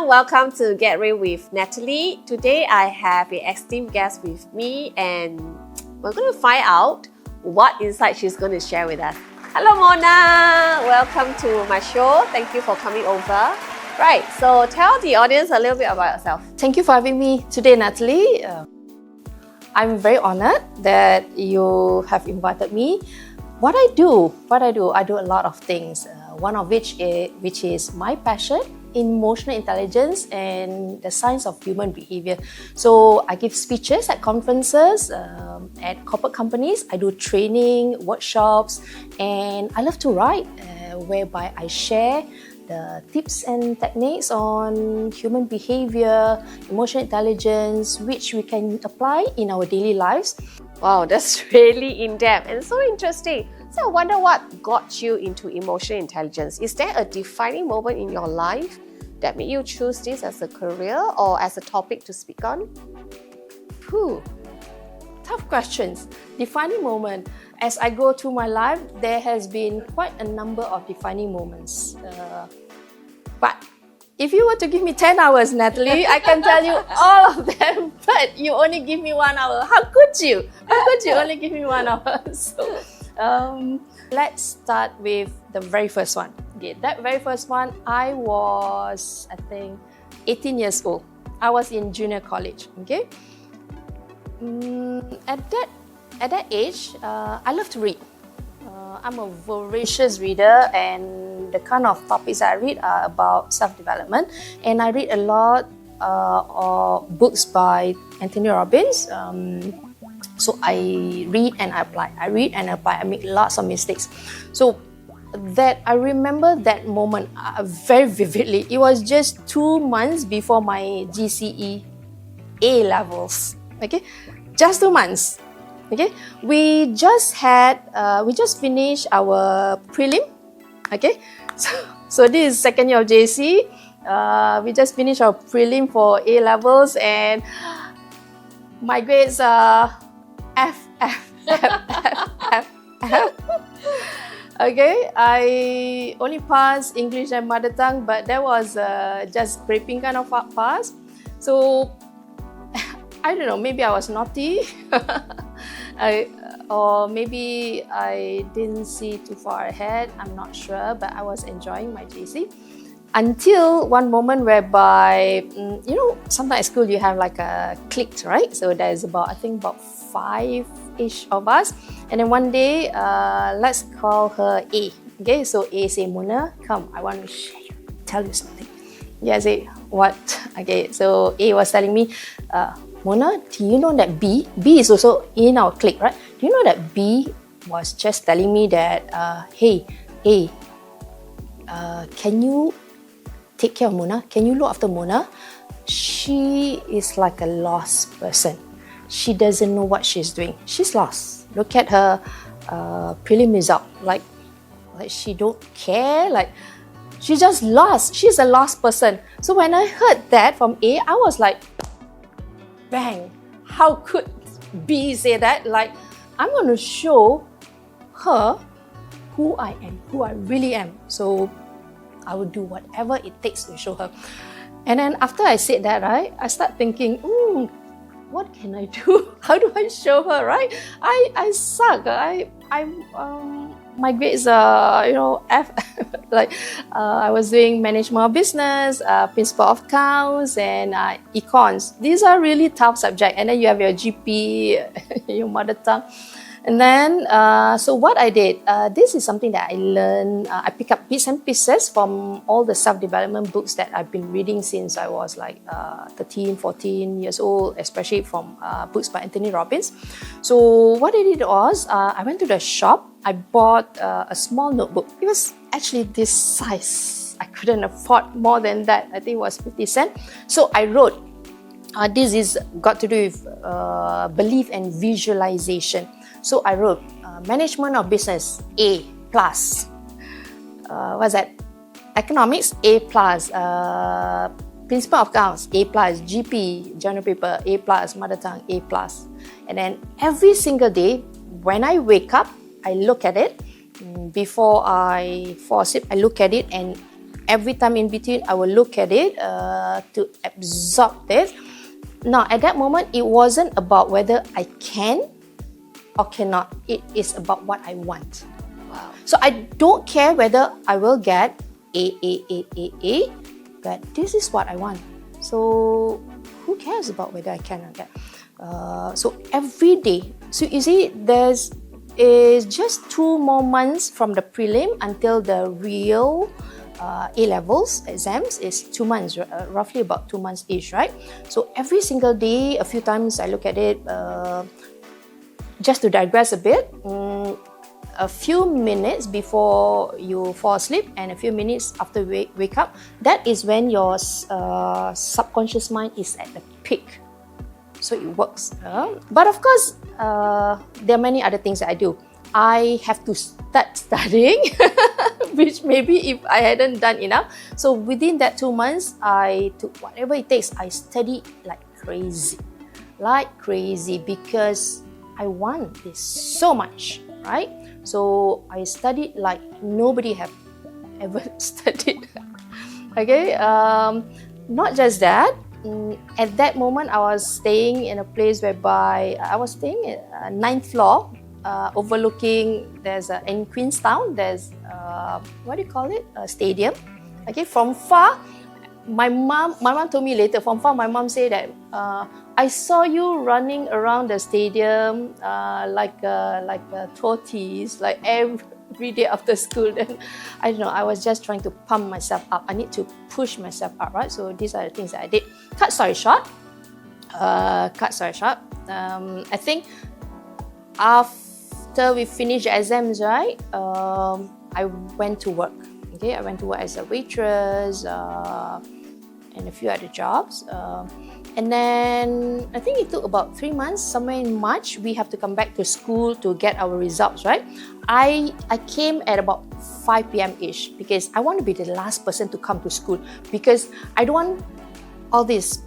welcome to Get Real with Natalie. Today I have an esteemed guest with me and we're going to find out what insight she's going to share with us. Hello Mona, welcome to my show. Thank you for coming over. Right, so tell the audience a little bit about yourself. Thank you for having me today, Natalie. I'm very honored that you have invited me. What I do a lot of things. One of which is my passion, emotional intelligence and the science of human behavior. So I give speeches at conferences, at corporate companies. I do training, workshops, and I love to write, whereby I share the tips and techniques on human behavior, emotional intelligence, which we can apply in our daily lives. Wow, that's really in-depth and so interesting. So I wonder what got you into emotional intelligence. Is there a defining moment in your life that made you choose this as a career or as a topic to speak on? Tough questions. Defining moment. As I go through my life, there has been quite a number of defining moments. But if you were to give me 10 hours, Natalie, I can tell you all of them, but you only give me 1 hour. How could you? How could you only give me 1 hour? So, let's start with the very first one. Okay, that very first one, I was, I think, 18 years old. I was in junior college, okay? At that age, I love to read. I'm a voracious reader, and the kind of topics I read are about self-development. And I read a lot of books by Anthony Robbins. So I read and I apply. I read and apply. I make lots of mistakes. So that I remember that moment very vividly. It was just 2 months before my GCE A levels. Okay, just 2 months. Okay, we just finished our prelim. Okay, so this is second year of JC. We just finished our prelim for A levels, and my grades are F. Okay, I only passed English and mother tongue, but that was just scraping kind of pass. So I don't know, maybe I was naughty. Or maybe I didn't see too far ahead, I'm not sure, but I was enjoying my JC. Until one moment whereby, sometimes at school you have like a clique, right? So there's about 5-ish of us. And then one day, let's call her A. Okay, so A say, Mona, come, I want to tell you something. Yeah, I say, what? Okay, so A was telling me, Mona, do you know that B is also in our clique, right? Do you know that B was just telling me that, hey, A, can you take care of Mona? Can you look after Mona? She is like a lost person. She doesn't know what she's doing. She's lost. Look at her prelim result. Like she don't care. Like she's just lost. She's a lost person. So when I heard that from A, I was like, bang! How could B say that? Like, I'm going to show her who I am, who I really am. So I will do whatever it takes to show her. And then after I said that, right, I start thinking, what can I do? How do I show her, right? I suck. My grades are, F. I was doing management of business, principle of accounts, and econs. These are really tough subjects. And then you have your GP, your mother tongue. And then, so what I did, this is something that I learned. I pick up bits and pieces from all the self-development books that I've been reading since I was like 13, 14 years old, especially from books by Anthony Robbins. So what I did was, I went to the shop. I bought a small notebook. It was actually this size. I couldn't afford more than that. I think it was 50 cents. So I wrote, this is got to do with belief and visualization. So I wrote, management of business, A+. What's that? Economics, A+. Principle of accounts, A+. GP, journal paper, A+. Mother tongue, A+. And then every single day, when I wake up, I look at it. Before I fall asleep, I look at it and every time in between, I will look at it to absorb it. Now, at that moment, it wasn't about whether I can or cannot. It is about what I want. Wow. So I don't care whether I will get A, but this is what I want. So who cares about whether I can or get? So every day, so you see, there's just 2 more months from the prelim until the real A-levels exams is 2 months, roughly about 2 months each, right? So every single day, a few times I look at it. Just to digress a bit, a few minutes before you fall asleep and a few minutes after wake up, that is when your subconscious mind is at the peak. So it works. But of course, there are many other things that I do. I have to start studying, which maybe if I hadn't done enough. So within that 2 months, I took whatever it takes. I studied like crazy, because I want this so much, right? So I studied like nobody have ever studied. Okay, not just that. At that moment, I was staying in a place whereby I was staying at 9th floor, overlooking. There's in Queenstown. There's what do you call it? A stadium. Okay, from far. My mom told me later, from far, my mom said that I saw you running around the stadium like a tortoise, like every day after school. Then I don't know, I was just trying to pump myself up. I need to push myself up, right? So these are the things that I did. Cut story short, I think after we finished the exams, right, I went to work. Okay, I went to work as a waitress and a few other jobs. And then I think it took about 3 months. Somewhere in March, we have to come back to school to get our results, right? I came at about 5 p.m.-ish because I want to be the last person to come to school, because I don't want all these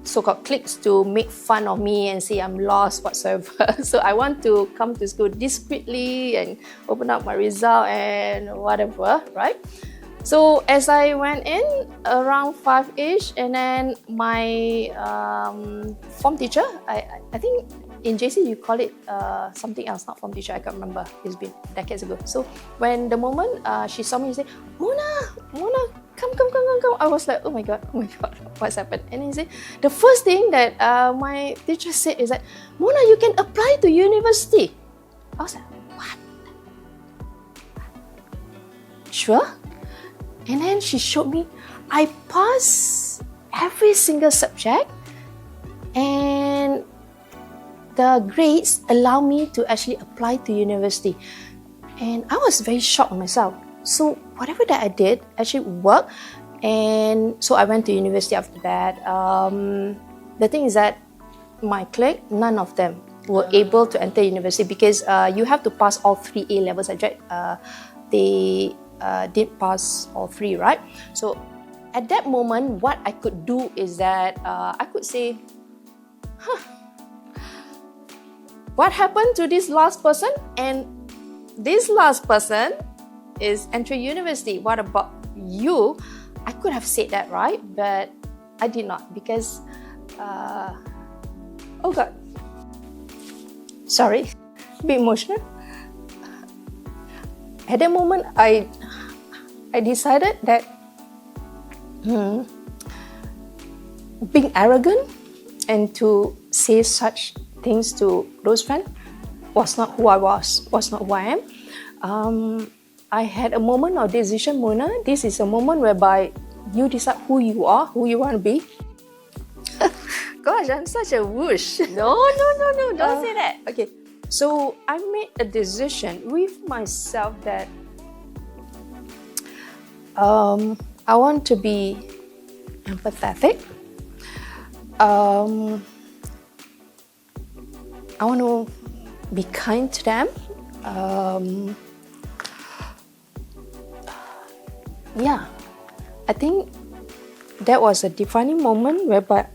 so-called cliques to make fun of me and say I'm lost whatsoever. So I want to come to school discreetly and open up my result and whatever, right? So as I went in around 5-ish, and then my form teacher, I think in JC you call it something else, not form teacher, I can't remember, it's been decades ago. So when the moment she saw me, she said, Mona, come. I was like, oh my god, what's happened? And he said, the first thing that my teacher said is that, Mona, you can apply to university. I was like, what? Sure? And then she showed me, I passed every single subject, and the grades allow me to actually apply to university. And I was very shocked myself. So whatever that I did actually worked. And so I went to university after that. The thing is that my clique, none of them were able to enter university because you have to pass all 3 A-level subjects. They did pass all 3, right? So at that moment, what I could do is that I could say, what happened to this last person? And this last person is entering university. What about you? I could have said that, right? But I did not because, oh God, sorry, a bit emotional. At that moment, I decided that being arrogant and to say such things to those friends was not who I was not who I am. I had a moment of decision, Mona. This is a moment whereby you decide who you are, who you want to be. Gosh, I'm such a whoosh. No, don't say that. Okay, so I made a decision with myself that I want to be empathetic. I want to be kind to them. Yeah, I think that was a defining moment whereby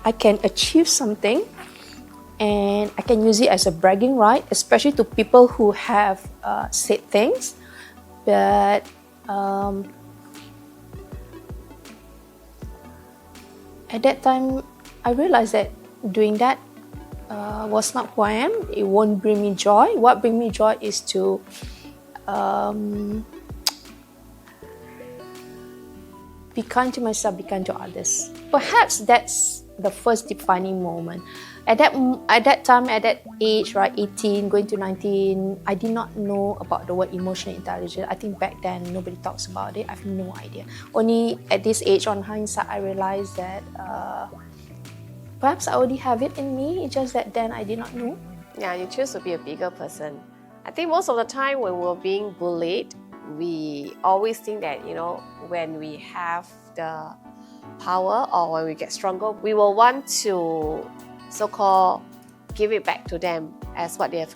I can achieve something and I can use it as a bragging right, especially to people who have said things. But At that time, I realized that doing that was not who I am. It won't bring me joy. What brings me joy is to be kind to myself, be kind to others. Perhaps that's the first defining moment. At that time, at that age, right, 18, going to 19, I did not know about the word emotional intelligence. I think back then, nobody talks about it. I have no idea. Only at this age, on hindsight, I realized that perhaps I already have it in me. It's just that then I did not know. Yeah, you choose to be a bigger person. I think most of the time when we're being bullied, we always think that, when we have the power or when we get stronger, we will want to so-called give it back to them as what they have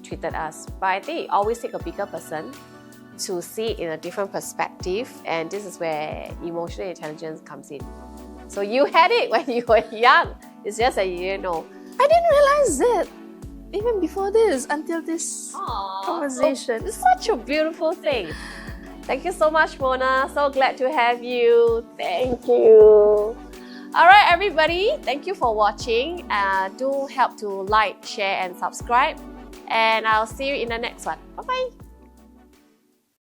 treated us. But I think it always takes a bigger person to see it in a different perspective, and this is where emotional intelligence comes in. So you had it when you were young. It's just that you didn't know. I didn't realize it even before this, until this conversation. It's such a beautiful thing. Thank you so much, Mona. So glad to have you. Thank you. All right, everybody. Thank you for watching. Do help to like, share, and subscribe. And I'll see you in the next one. Bye-bye.